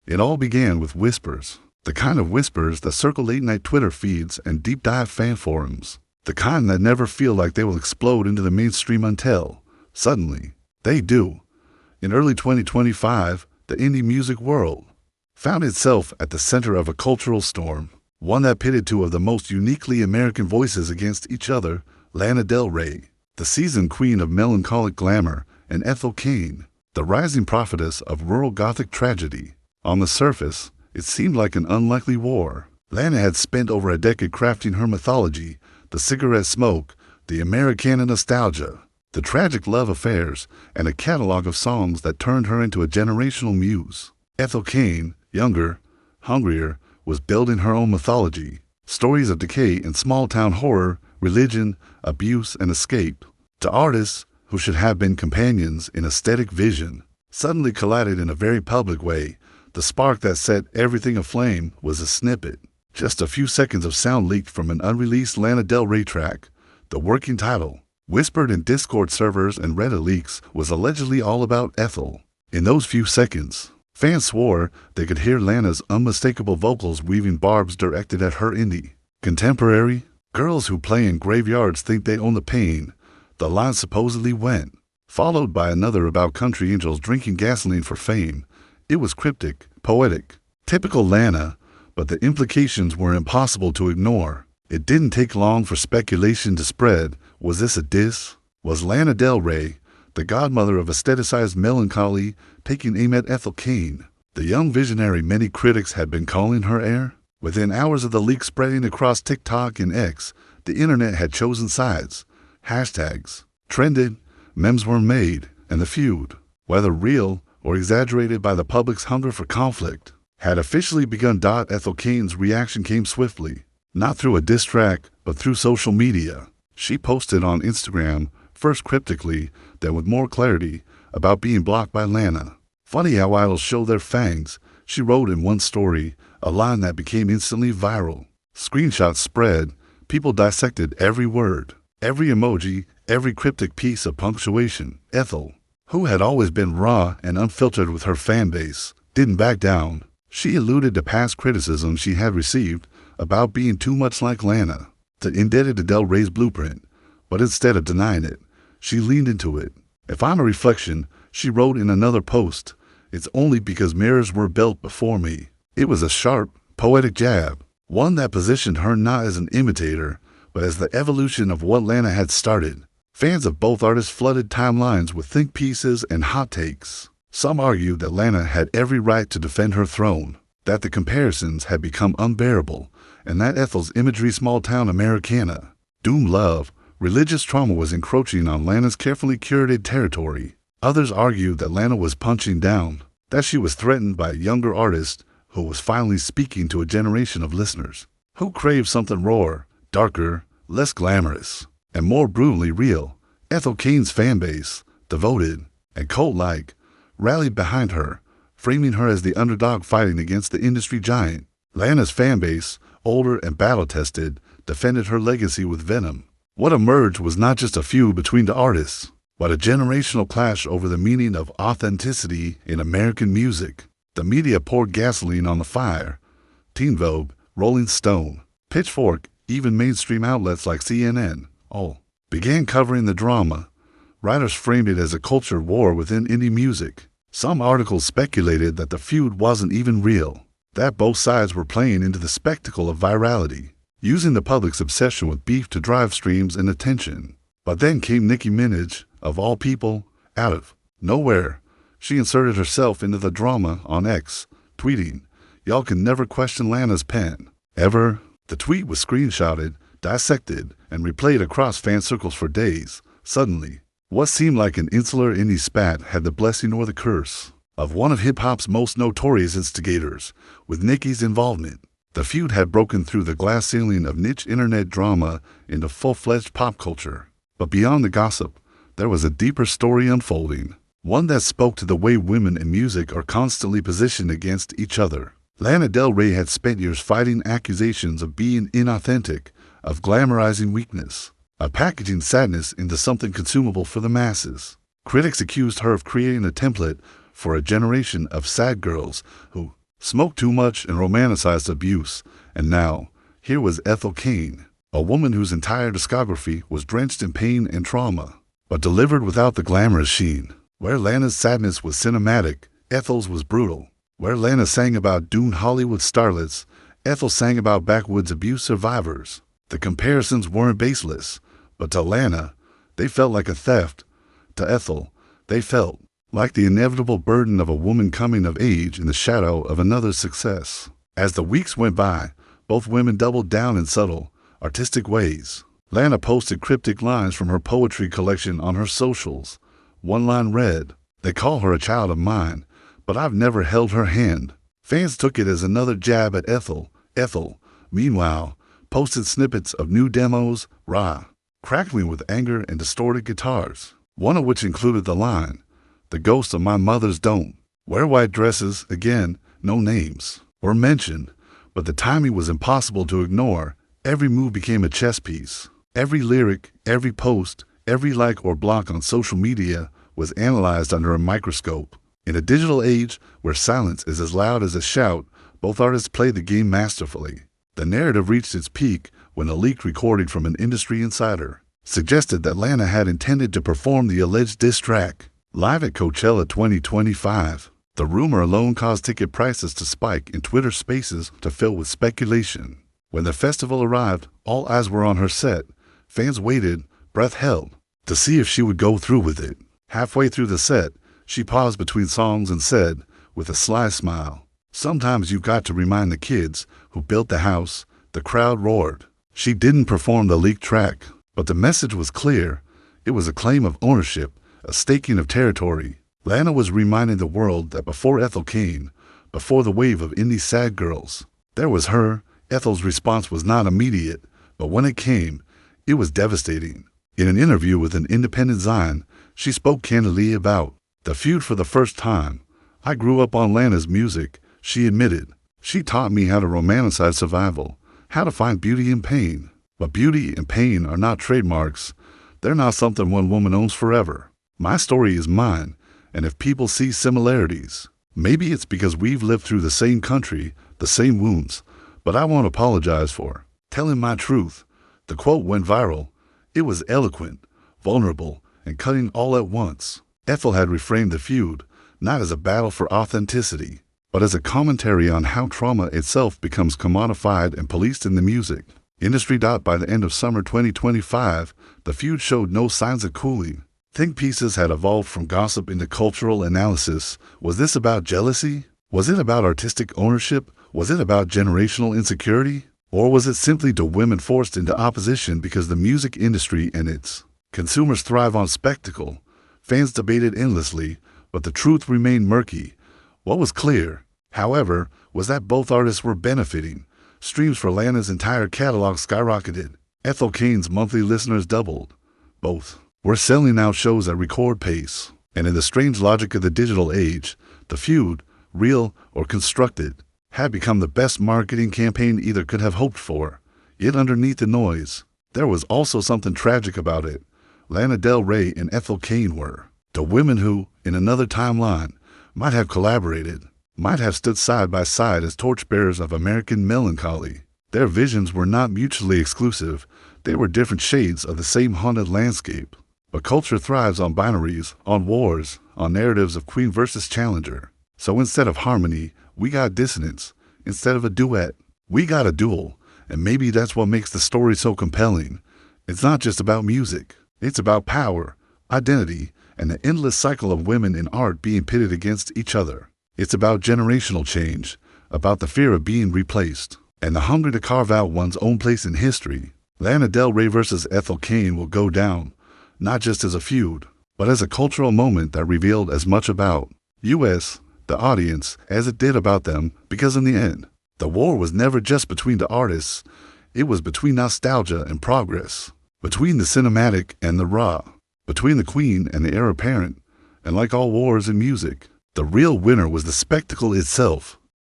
It all began with whispers. The kind of whispers that circle late-night Twitter feeds and deep-dive fan forums. The kind that never feel like they will explode into the mainstream until, suddenly, they do. In early 2025, the indie music world found itself at the center of a cultural storm, one that pitted two of the most uniquely American voices against each other, Lana Del Rey, the seasoned queen of melancholic glamour, and Ethel Cain, the rising prophetess of rural Gothic tragedy. On the surface, it seemed like an unlikely war. Lana had spent over a decade crafting her mythology, the cigarette smoke, the Americana nostalgia, the tragic love affairs, and a catalog of songs that turned her into a generational muse. Ethel Cain, younger, hungrier, was building her own mythology, stories of decay and small-town horror, religion, abuse, and escape. To artists who should have been companions in aesthetic vision, suddenly collided in a very public way. The spark that set everything aflame was a snippet. Just a few seconds of sound leaked from an unreleased Lana Del Rey track. The working title, whispered in Discord servers and Reddit leaks, was allegedly all about Ethel. In those few seconds, fans swore they could hear Lana's unmistakable vocals weaving barbs directed at her indie. Contemporary, girls who play in graveyards think they own the pain, the line supposedly went, followed by another about country angels drinking gasoline for fame. It was cryptic, poetic, typical Lana, but the implications were impossible to ignore. It didn't take long for speculation to spread. Was this a diss? Was Lana Del Rey, the godmother of aestheticized melancholy, taking aim at Ethel Cain, the young visionary many critics had been calling her heir? Within hours of the leak spreading across TikTok and X, the internet had chosen sides. Hashtags trended, memes were made, and the feud, whether real or exaggerated by the public's hunger for conflict, had officially begun. Ethel Cain's reaction came swiftly, not through a diss track, but through social media. She posted on Instagram, first cryptically, then with more clarity, about being blocked by Lana. Funny how idols show their fangs, she wrote in one story, a line that became instantly viral. Screenshots spread, people dissected every word, every emoji, every cryptic piece of punctuation. Ethel, who had always been raw and unfiltered with her fanbase, didn't back down. She alluded to past criticism she had received about being too much like Lana, indebted to Del Rey's blueprint, but instead of denying it, she leaned into it. If I'm a reflection, she wrote in another post, it's only because mirrors were built before me. It was a sharp, poetic jab, one that positioned her not as an imitator, but as the evolution of what Lana had started. Fans of both artists flooded timelines with think pieces and hot takes. Some argued that Lana had every right to defend her throne, that the comparisons had become unbearable, and that Ethel's imagery small-town Americana, doomed love, religious trauma was encroaching on Lana's carefully curated territory. Others argued that Lana was punching down, that she was threatened by a younger artist who was finally speaking to a generation of listeners who craved something rawer, darker, less glamorous, and more brutally real. Ethel Cain's fanbase, devoted and cult-like, rallied behind her, framing her as the underdog fighting against the industry giant. Lana's fanbase, older and battle-tested, defended her legacy with venom. What emerged was not just a feud between the artists, but a generational clash over the meaning of authenticity in American music. The media poured gasoline on the fire. Teen Vogue, Rolling Stone, Pitchfork, even mainstream outlets like CNN, all began covering the drama. Writers framed it as a culture war within indie music. Some articles speculated that the feud wasn't even real, that both sides were playing into the spectacle of virality, using the public's obsession with beef to drive streams and attention. But then came Nicki Minaj, of all people, out of nowhere. She inserted herself into the drama on X, tweeting, "Y'all can never question Lana's pen. Ever?" The tweet was screenshotted, dissected, and replayed across fan circles for days. Suddenly, what seemed like an insular indie spat had the blessing or the curse of one of hip-hop's most notorious instigators. With Nicki's involvement, the feud had broken through the glass ceiling of niche internet drama into full-fledged pop culture. But beyond the gossip, there was a deeper story unfolding, one that spoke to the way women in music are constantly positioned against each other. Lana Del Rey had spent years fighting accusations of being inauthentic, of glamorizing weakness, of packaging sadness into something consumable for the masses. Critics accused her of creating a template for a generation of sad girls who smoked too much and romanticized abuse. And now, here was Ethel Cain, a woman whose entire discography was drenched in pain and trauma, but delivered without the glamorous sheen. Where Lana's sadness was cinematic, Ethel's was brutal. Where Lana sang about doomed Hollywood starlets, Ethel sang about backwoods abuse survivors. The comparisons weren't baseless, but to Lana, they felt like a theft. To Ethel, they felt like the inevitable burden of a woman coming of age in the shadow of another's success. As the weeks went by, both women doubled down in subtle, artistic ways. Lana posted cryptic lines from her poetry collection on her socials. One line read, "They call her a child of mine, but I've never held her hand." Fans took it as another jab at Ethel. Ethel, meanwhile, posted snippets of new demos, raw, crackling with anger and distorted guitars, one of which included the line, "The ghosts of my mothers don't wear white dresses." Again, no names were mentioned, but the timing was impossible to ignore. Every move became a chess piece. Every lyric, every post, every like or block on social media was analyzed under a microscope. In a digital age where silence is as loud as a shout, both artists played the game masterfully. The narrative reached its peak when a leaked recording from an industry insider suggested that Lana had intended to perform the alleged diss track live at Coachella 2025. The rumor alone caused ticket prices to spike and Twitter spaces to fill with speculation. When the festival arrived, all eyes were on her set. Fans waited, breath held, to see if she would go through with it. Halfway through the set, she paused between songs and said, with a sly smile, "Sometimes you've got to remind the kids who built the house." The crowd roared. She didn't perform the leaked track, but the message was clear. It was a claim of ownership, a staking of territory. Lana was reminding the world that before Ethel Cain, before the wave of indie sad girls, there was her. Ethel's response was not immediate, but when it came, it was devastating. In an interview with an independent Zion, she spoke candidly about the feud for the first time. "I grew up on Lana's music," she admitted. "She taught me how to romanticize survival, how to find beauty in pain. But beauty and pain are not trademarks. They're not something one woman owns forever. My story is mine, and if people see similarities, maybe it's because we've lived through the same country, the same wounds, but I won't apologize for telling my truth." The quote went viral. It was eloquent, vulnerable, and cutting all at once. Ethel had reframed the feud, not as a battle for authenticity, but as a commentary on how trauma itself becomes commodified and policed in the music industry. By the end of summer 2025, the feud showed no signs of cooling. Think pieces had evolved from gossip into cultural analysis. Was this about jealousy? Was it about artistic ownership? Was it about generational insecurity? Or was it simply two women forced into opposition because the music industry and its consumers thrive on spectacle? Fans debated endlessly, but the truth remained murky. What was clear, however, was that both artists were benefiting. Streams for Lana's entire catalog skyrocketed. Ethel Cain's monthly listeners doubled. Both were selling out shows at record pace. And in the strange logic of the digital age, the feud, real or constructed, had become the best marketing campaign either could have hoped for. Yet underneath the noise, there was also something tragic about it. Lana Del Rey and Ethel Cain were the women who, in another timeline, might have collaborated, might have stood side by side as torchbearers of American melancholy. Their visions were not mutually exclusive. They were different shades of the same haunted landscape. But culture thrives on binaries, on wars, on narratives of queen versus challenger. So instead of harmony, we got dissonance. Instead of a duet, we got a duel. And maybe that's what makes the story so compelling. It's not just about music. It's about power, identity, and the endless cycle of women in art being pitted against each other. It's about generational change, about the fear of being replaced, and the hunger to carve out one's own place in history. Lana Del Rey versus Ethel Cain will go down, not just as a feud, but as a cultural moment that revealed as much about U.S., the audience, as it did about them, because in the end, the war was never just between the artists, it was between nostalgia and progress, between the cinematic and the raw, between the queen and the heir apparent, and like all wars in music, the real winner was the spectacle itself.